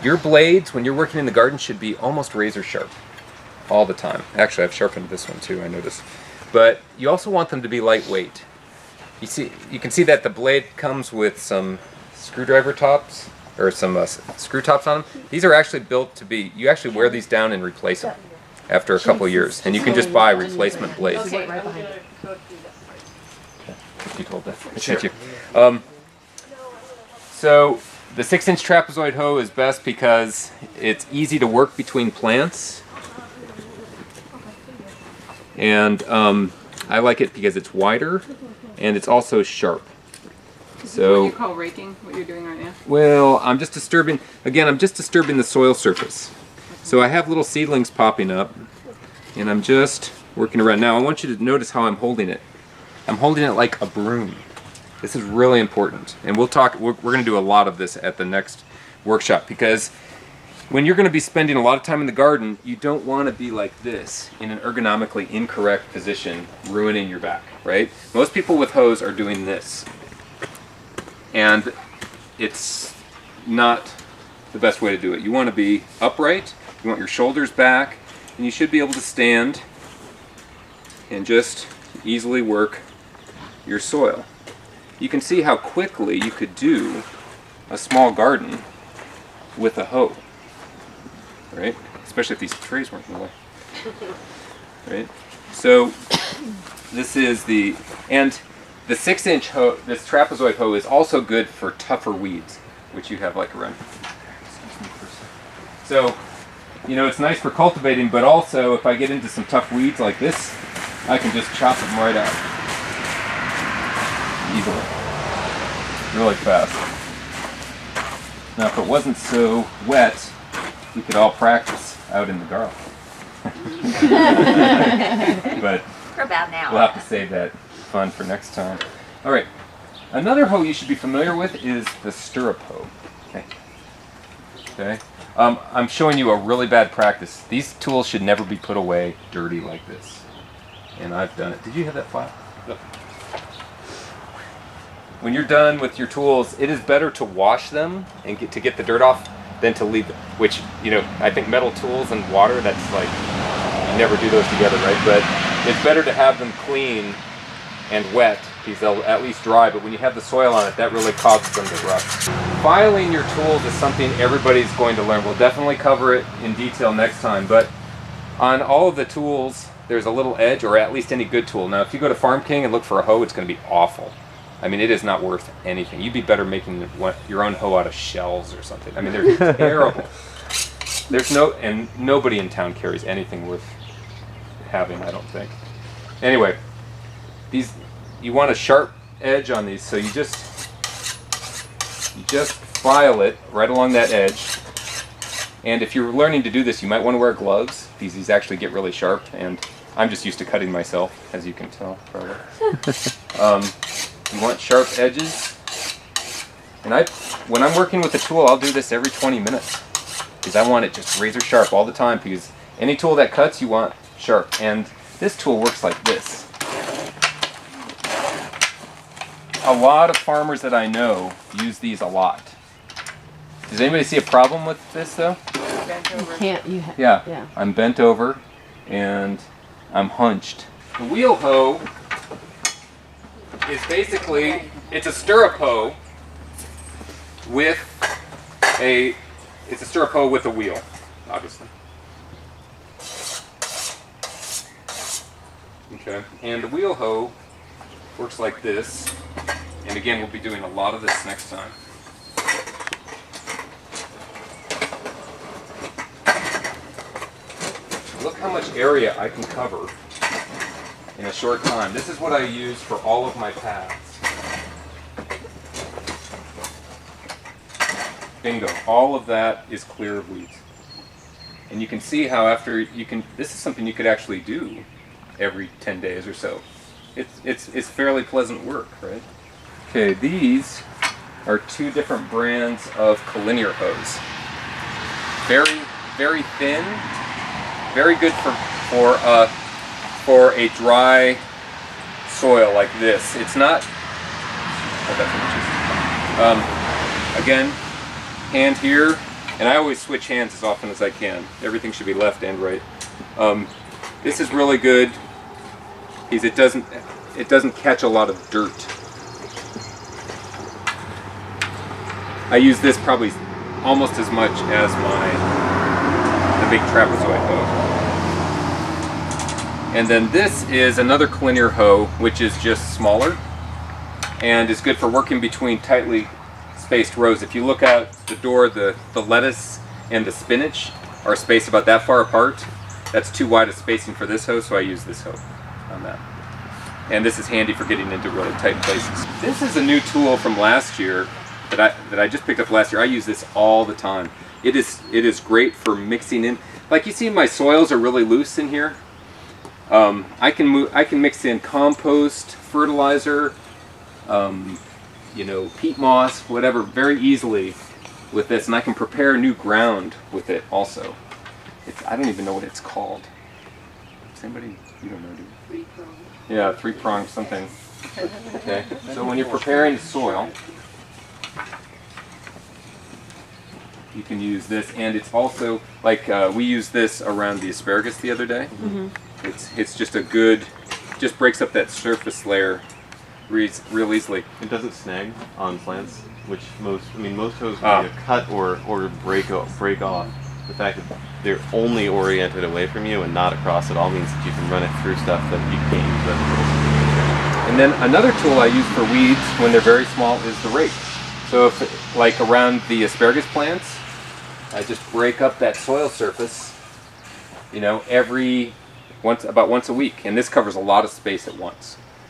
Your blades, when you're working in the garden, should be almost razor sharp all the time. Actually, I've sharpened this one too, I noticed. But you also want them to be lightweight. You can see that the blade comes with some screwdriver tops, or some screw tops on them. These are actually built to be, you actually wear these down and replace them after a couple of years. And you can just buy replacement blades. Okay, right behind you. You told that. Thank you. So the 6-inch trapezoid hoe is best because it's easy to work between plants. And I like it because it's wider and it's also sharp. So, what you call raking, what you're doing right now? Well, I'm just disturbing the soil surface. So I have little seedlings popping up and I'm just working around. Now I want you to notice how I'm holding it. I'm holding it like a broom. This is really important. And we're going to do a lot of this at the next workshop, because when you're going to be spending a lot of time in the garden, you don't want to be like this in an ergonomically incorrect position, ruining your back, right? Most people with hoes are doing this. And it's not the best way to do it. You want to be upright, you want your shoulders back, and you should be able to stand and just easily work your soil. You can see how quickly you could do a small garden with a hoe. Right? Especially if these trays weren't in the way. Right? So this is the 6-inch hoe, this trapezoid hoe is also good for tougher weeds, which you have like around. So, you know, it's nice for cultivating, but also if I get into some tough weeds like this, I can just chop them right out. Easily. Really fast. Now if it wasn't so wet, we could all practice out in the garden. But for about now. We'll have to save that fun for next time. All right. Another hoe you should be familiar with is the stirrup hoe. Okay. I'm showing you a really bad practice. These tools should never be put away dirty like this. And I've done it. Did you have that file? No. When you're done with your tools, it is better to wash them and get the dirt off than to leave them. Which, you know, I think metal tools and water, that's like, you never do those together, right? But it's better to have them clean and wet because they'll at least dry, but when you have the soil on it, that really causes them to rust. Filing your tools is something everybody's going to learn. We'll definitely cover it in detail next time, but on all of the tools, there's a little edge, or at least any good tool. Now, if you go to Farm King and look for a hoe, it's going to be awful. I mean, it is not worth anything. You'd be better making your own hoe out of shells or something. I mean, they're terrible. And nobody in town carries anything worth having, I don't think. Anyway, you want a sharp edge on these, so you just file it right along that edge. And if you're learning to do this, you might want to wear gloves. These actually get really sharp, and I'm just used to cutting myself, as you can tell, probably. You want sharp edges. And when I'm working with a tool, I'll do this every 20 minutes. Because I want it just razor sharp all the time, because any tool that cuts, you want sharp. And this tool works like this. A lot of farmers that I know use these a lot. Does anybody see a problem with this, though? Bent over. You can't. Yeah. I'm bent over and I'm hunched. The wheel hoe is basically, it's a stirrup hoe with a wheel, obviously. Okay, and the wheel hoe works like this, and again, we'll be doing a lot of this next time. Look how much area I can cover in a short time. This is what I use for all of my paths. Bingo. All of that is clear of weeds. And you can see how this is something you could actually do every 10 days or so. It's fairly pleasant work, right? Okay, these are two different brands of collinear hose. Very, very thin. Very good for a dry soil like this. It's not. Oh, that's what it is. Again, hand here, And I always switch hands as often as I can. Everything should be left and right. This is really good because it doesn't catch a lot of dirt. I use this probably almost as much as the big trapezoid hoe. And then this is another linear hoe, which is just smaller and is good for working between tightly spaced rows. If you look out the door, the lettuce and the spinach are spaced about that far apart. That's too wide a spacing for this hoe, so I use this hoe on that. And this is handy for getting into really tight places. This is a new tool from last year that I just picked up last year. I use this all the time. It is great for mixing in. Like you see, my soils are really loose in here. I can mix in compost, fertilizer, you know, peat moss, whatever, very easily with this, and I can prepare new ground with it also. I don't even know what it's called. Does anybody? You don't know, do you? 3-prong. Yeah, 3-prong something. Okay. So when you're preparing the soil, you can use this, and it's also like we used this around the asparagus the other day. Mm-hmm. It's just a good, just breaks up that surface layer real easily. It doesn't snag on plants, which most hoes will either cut or break off. The fact that they're only oriented away from you and not across at all means that you can run it through stuff that you can't use that. And then another tool I use for weeds when they're very small is the rake. So if, like around the asparagus plants, I just break up that soil surface, you know, about once a week, and this covers a lot of space at once.